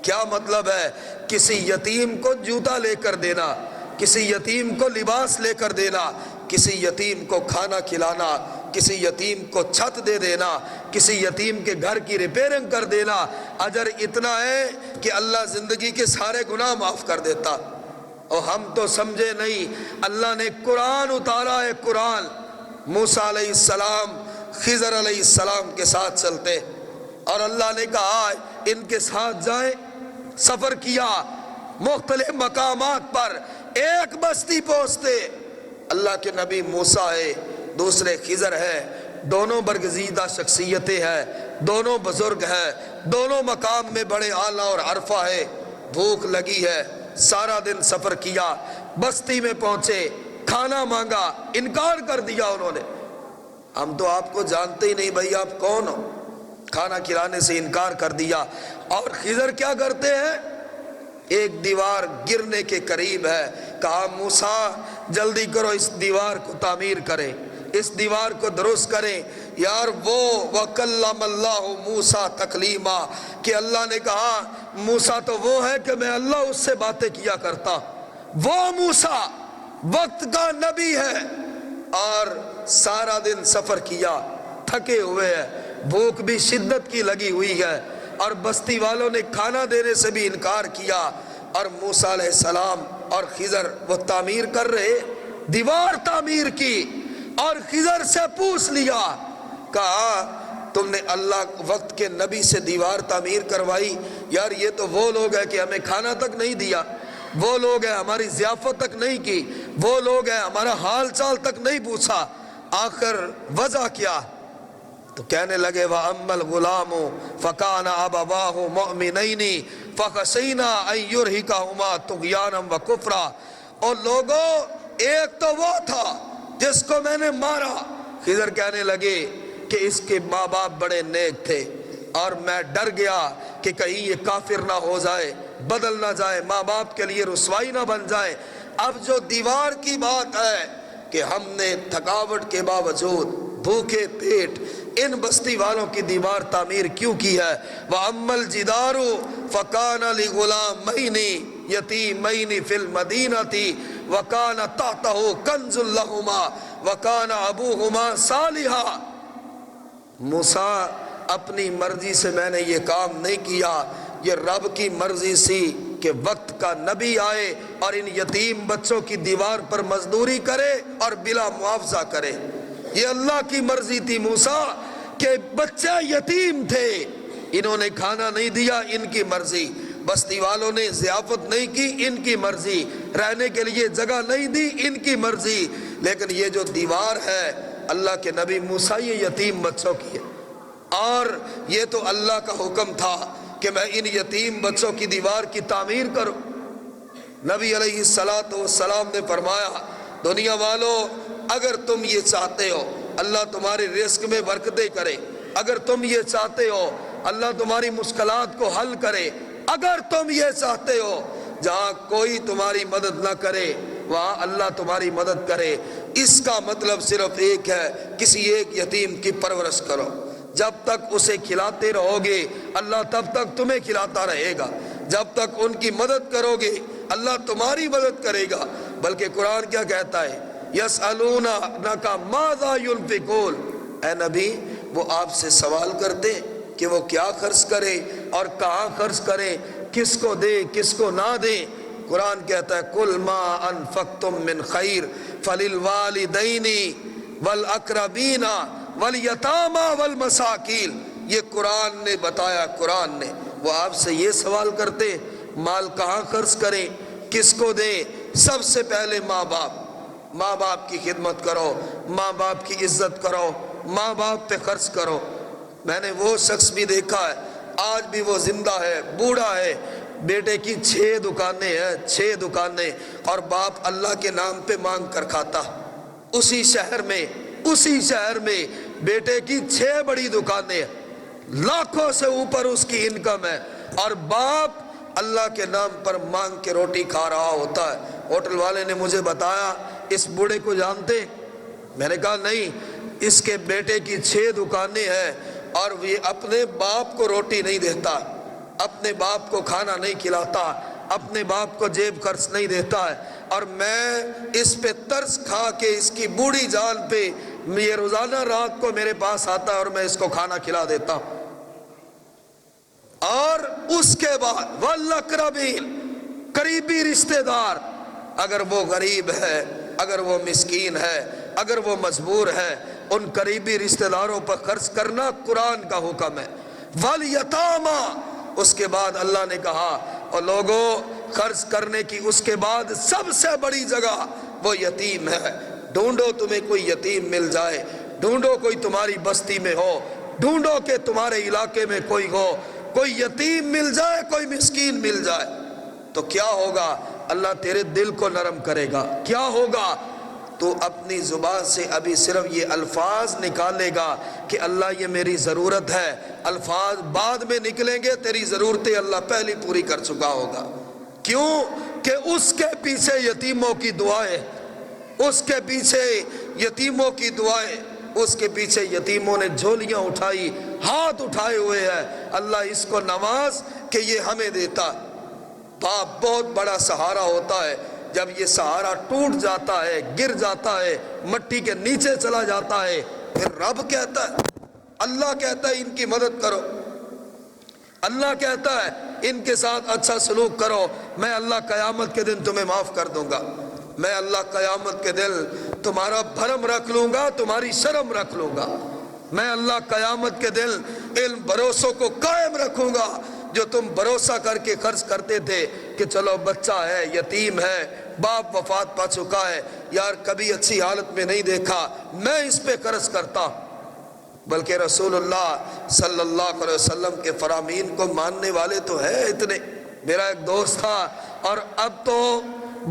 کیا مطلب ہے؟ کسی یتیم کو جوتا لے کر دینا، کسی یتیم کو لباس لے کر دینا، کسی یتیم کو کھانا کھلانا، کسی یتیم کو چھت دے دینا، کسی یتیم کے گھر کی ریپیرنگ کر دینا، اجر اتنا ہے کہ اللہ زندگی کے سارے گناہ معاف کر دیتا۔ اور ہم تو سمجھے نہیں، اللہ نے قرآن اتارا ہے، قرآن۔ موسیٰ علیہ السلام خضر علیہ السلام کے ساتھ چلتے، اور اللہ نے کہا ان کے ساتھ جائیں، سفر کیا مختلف مقامات پر، ایک بستی پہنچتے، اللہ کے نبی موسیٰ ہے، دوسرے خضر ہے، دونوں برگزیدہ شخصیتیں ہیں، دونوں بزرگ ہیں، دونوں مقام میں بڑے اعلیٰ اور عرفہ ہے، بھوک لگی ہے، سارا دن سفر کیا، بستی میں پہنچے، کھانا مانگا، انکار کر دیا انہوں نے۔ ہم تو آپ کو جانتے ہی نہیں بھائی آپ کون ہو، کھانا کھلانے سے انکار کر دیا۔ اور خضر کیا کرتے ہیں، ایک دیوار گرنے کے قریب ہے، کہا موسیٰ جلدی کرو اس دیوار کو تعمیر کریں، اس دیوار کو درست کریں۔ یار وہ وَكَلَّمَ اللَّهُ مُوسَىٰ تَكْلِيمًا کہ اللہ نے کہا موسیٰ تو وہ ہے کہ میں اللہ اس سے باتیں کیا کرتا، وہ موسیٰ وقت کا نبی ہے۔ اور سارا دن سفر کیا، تھکے ہوئے ہیں، بھوک بھی شدت کی لگی ہوئی ہے، اور بستی والوں نے کھانا دینے سے بھی انکار کیا، اور موسیٰ علیہ السلام اور خضر وہ تعمیر کر رہے، دیوار تعمیر کی، اور خضر سے پوچھ لیا، کہا تم نے اللہ وقت کے نبی سے دیوار تعمیر کروائی؟ یار یہ تو وہ لوگ ہیں کہ ہمیں کھانا تک نہیں دیا، وہ لوگ ہیں ہماری ضیافت تک نہیں کی، وہ لوگ ہیں ہمارا حال چال تک نہیں پوچھا، آخر وجہ کیا؟ تو کہنے لگے وَأَمَّا الْغُلَامُ فَكَانَ أَبَوَاهُ مُؤْمِنَيْنِ فَخَشِينَا أَن يُرْهِقَهُمَا طُغْيَانًا وَكُفْرًا۔ اور لوگوں ایک تو وہ تھا جس کو میں نے مارا، خضر کہنے لگے کہ اس کے ماں باپ بڑے نیک تھے، اور میں ڈر گیا کہ کہیں یہ کافر نہ ہو جائے، بدل نہ جائے، ماں باپ کے لیے رسوائی نہ بن جائے۔ اب جو دیوار کی بات ہے کہ ہم نے تھکاوٹ کے باوجود بھوکے پیٹ ان بستی والوں کی دیوار تعمیر کیوں کی ہے؟ وَأَمَّا الْجِدَارُ فَكَانَ لِغُلَامَيْنِ يَتِيمَيْنِ فِي الْمَدِينَةِ وَكَانَ تَحْتَهُ كَنْزٌ لَهُمَا وَكَانَ أَبُوهُمَا صَالِحًا۔ موسیٰ اپنی مرضی سے میں نے یہ کام نہیں کیا، یہ رب کی مرضی سی کہ وقت کا نبی آئے اور ان یتیم بچوں کی دیوار پر مزدوری کرے اور بلا معاوضہ کرے۔ یہ اللہ کی مرضی تھی موسیٰ کہ بچے یتیم تھے، انہوں نے کھانا نہیں دیا، ان کی مرضی، بستی والوں نے ضیافت نہیں کی، ان کی مرضی، رہنے کے لیے جگہ نہیں دی، ان کی مرضی، لیکن یہ جو دیوار ہے اللہ کے نبی موسیٰ یہ یتیم بچوں کی ہے، اور یہ تو اللہ کا حکم تھا کہ میں ان یتیم بچوں کی دیوار کی تعمیر کروں۔ نبی علیہ السلام نے فرمایا دنیا والوں اگر تم یہ چاہتے ہو اللہ تمہارے رزق میں برکتیں کرے، اگر تم یہ چاہتے ہو اللہ تمہاری مشکلات کو حل کرے، اگر تم یہ چاہتے ہو جہاں کوئی تمہاری مدد نہ کرے وہاں اللہ تمہاری مدد کرے، اس کا مطلب صرف ایک ہے، کسی ایک یتیم کی پرورش کرو، جب تک اسے کھلاتے رہو گے اللہ تب تک تمہیں کھلاتا رہے گا، جب تک ان کی مدد کرو گے اللہ تمہاری مدد کرے گا۔ بلکہ قرآن کیا کہتا ہے یسألونک ماذا ينفقون، اے نبی وہ آپ سے سوال کرتے کہ وہ کیا خرچ کرے اور کہاں خرچ کرے، کس کو دے کس کو نہ دے۔ قرآن کہتا ہے قل ما انفقتم من خیر فللوالدین والاقربین والیتامی والمساکین، یہ قرآن نے بتایا، قرآن نے۔ وہ آپ سے یہ سوال کرتے مال کہاں خرچ کریں، کس کو دیں؟ سب سے پہلے ماں باپ، ماں باپ کی خدمت کرو، ماں باپ کی عزت کرو، ماں باپ پہ خرچ کرو۔ میں نے وہ شخص بھی دیکھا ہے آج بھی وہ زندہ ہے، بوڑھا ہے، بیٹے کی 6 دکانیں ہیں، 6 دکانیں، اور باپ اللہ کے نام پہ مانگ کر کھاتا۔ اسی شہر میں بیٹے کی 6 بڑی دکانیں ہیں، لاکھوں سے اوپر اس کی انکم ہے، اور باپ اللہ کے نام پر مانگ کے روٹی کھا رہا ہوتا ہے۔ ہوٹل والے نے مجھے بتایا اس بوڑھے کو جانتے؟ میں نے کہا نہیں، اس کے بیٹے کی 6 دکانیں ہیں اور یہ اپنے باپ کو روٹی نہیں دیتا، اپنے باپ کو کھانا نہیں کھلاتا، اپنے باپ کو جیب خرچ نہیں دیتا ہے، اور میں اس پہ ترس کھا کے اس کی بوڑھی جان پہ یہ روزانہ رات کو میرے پاس آتا ہے اور میں اس کو کھانا کھلا دیتا ہوں۔ اور اس کے بعد والاقربین، قریبی رشتہ دار، اگر وہ غریب ہے، اگر وہ مسکین ہے، اگر وہ مجبور ہے، ان قریبی رشتہ داروں پر خرچ کرنا قرآن کا حکم ہے۔ والیتاما، اس کے بعد اللہ نے کہا اور لوگوں خرچ کرنے کی اس کے بعد سب سے بڑی جگہ وہ یتیم ہے۔ ڈھونڈو تمہیں کوئی یتیم مل جائے، ڈھونڈو کوئی تمہاری بستی میں ہو، ڈھونڈو کہ تمہارے علاقے میں کوئی ہو، کوئی یتیم مل جائے، کوئی مسکین مل جائے، تو کیا ہوگا؟ اللہ تیرے دل کو نرم کرے گا۔ کیا ہوگا؟ تو اپنی زبان سے ابھی صرف یہ الفاظ نکالے گا کہ اللہ یہ میری ضرورت ہے، الفاظ بعد میں نکلیں گے، تیری ضرورتیں اللہ پہلی پوری کر چکا ہوگا۔ کیوں کہ اس کے پیچھے یتیموں کی دعائیں، اس کے پیچھے یتیموں کی دعائیں، اس کے پیچھے یتیموں نے جھولیاں اٹھائی، ہاتھ اٹھائے ہوئے ہیں، اللہ اس کو نواز کہ یہ ہمیں دیتا۔ باپ بہت بڑا سہارا ہوتا ہے، جب یہ سہارا ٹوٹ جاتا ہے، گر جاتا ہے، مٹی کے نیچے چلا جاتا ہے، پھر رب کہتا ہے، اللہ کہتا ہے ان کی مدد کرو، اللہ کہتا ہے ان کے ساتھ اچھا سلوک کرو، میں اللہ قیامت کے دن تمہیں معاف کر دوں گا، میں اللہ قیامت کے دن تمہارا بھرم رکھ لوں گا، تمہاری شرم رکھ لوں گا، میں اللہ قیامت کے دن ان بھروسوں کو قائم رکھوں گا جو تم بھروسہ کر کے خرچ کرتے تھے کہ چلو بچہ ہے، یتیم ہے، باپ وفات پا چکا ہے، یار کبھی اچھی حالت میں نہیں دیکھا، میں اس پہ خرچ کرتا۔ بلکہ رسول اللہ صلی اللہ علیہ وسلم کے فرامین کو ماننے والے تو ہیں اتنے۔ میرا ایک دوست تھا اور اب تو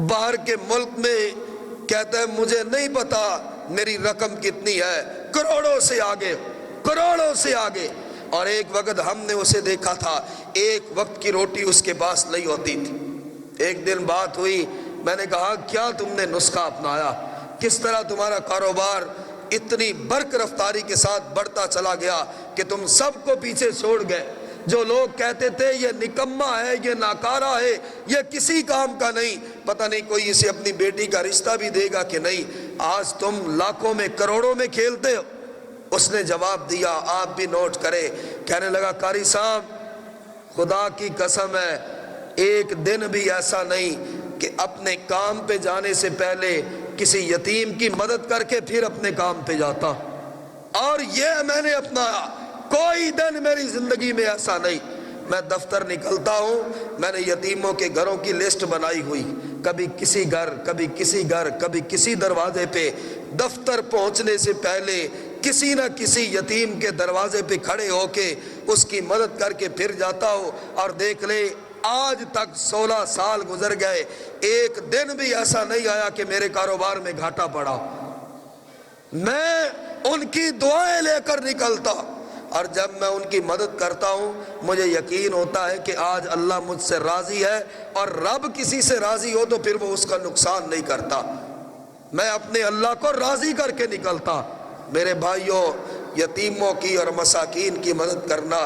باہر کے ملک میں کہتا ہے مجھے نہیں پتا میری رقم کتنی ہے، کروڑوں سے آگے، کروڑوں سے آگے۔ اور ایک وقت ہم نے اسے دیکھا تھا، ایک وقت کی روٹی اس کے پاس نہیں ہوتی تھی۔ ایک دن بات ہوئی، میں نے کہا کیا تم نے نسخہ اپنایا، کس طرح تمہارا کاروبار اتنی برق رفتاری کے ساتھ بڑھتا چلا گیا کہ تم سب کو پیچھے چھوڑ گئے؟ جو لوگ کہتے تھے یہ نکما ہے، یہ ناکارہ ہے، یہ کسی کام کا نہیں، پتہ نہیں کوئی اسے اپنی بیٹی کا رشتہ بھی دے گا کہ نہیں، آج تم لاکھوں میں کروڑوں میں کھیلتے ہو۔ اس نے جواب دیا، آپ بھی نوٹ کرے، کہنے لگا قاری صاحب خدا کی قسم ہے ایک دن بھی ایسا نہیں کہ اپنے کام پہ جانے سے پہلے کسی یتیم کی مدد کر کے پھر اپنے کام پہ جاتا، اور یہ میں نے اپنایا، کوئی دن میری زندگی میں ایسا نہیں۔ میں دفتر نکلتا ہوں، میں نے یتیموں کے گھروں کی لسٹ بنائی ہوئی، کبھی کسی گھر، کبھی کسی گھر، کبھی کسی دروازے پہ، دفتر پہنچنے سے پہلے کسی نہ کسی یتیم کے دروازے پہ کھڑے ہو کے اس کی مدد کر کے پھر جاتا ہوں۔ اور دیکھ لے آج تک 16 سال گزر گئے، ایک دن بھی ایسا نہیں آیا کہ میرے کاروبار میں گھاٹا پڑا۔ میں ان کی دعائیں لے کر نکلتا، اور جب میں ان کی مدد کرتا ہوں مجھے یقین ہوتا ہے کہ آج اللہ مجھ سے راضی ہے، اور رب کسی سے راضی ہو تو پھر وہ اس کا نقصان نہیں کرتا۔ میں اپنے اللہ کو راضی کر کے نکلتا۔ میرے بھائیوں، یتیموں کی اور مساکین کی مدد کرنا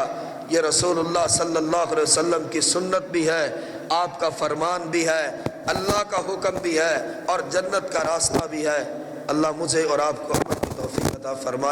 یہ رسول اللہ صلی اللہ علیہ وسلم کی سنت بھی ہے، آپ کا فرمان بھی ہے، اللہ کا حکم بھی ہے، اور جنت کا راستہ بھی ہے۔ اللہ مجھے اور آپ کو عمل کی توفیق عطا فرمائے۔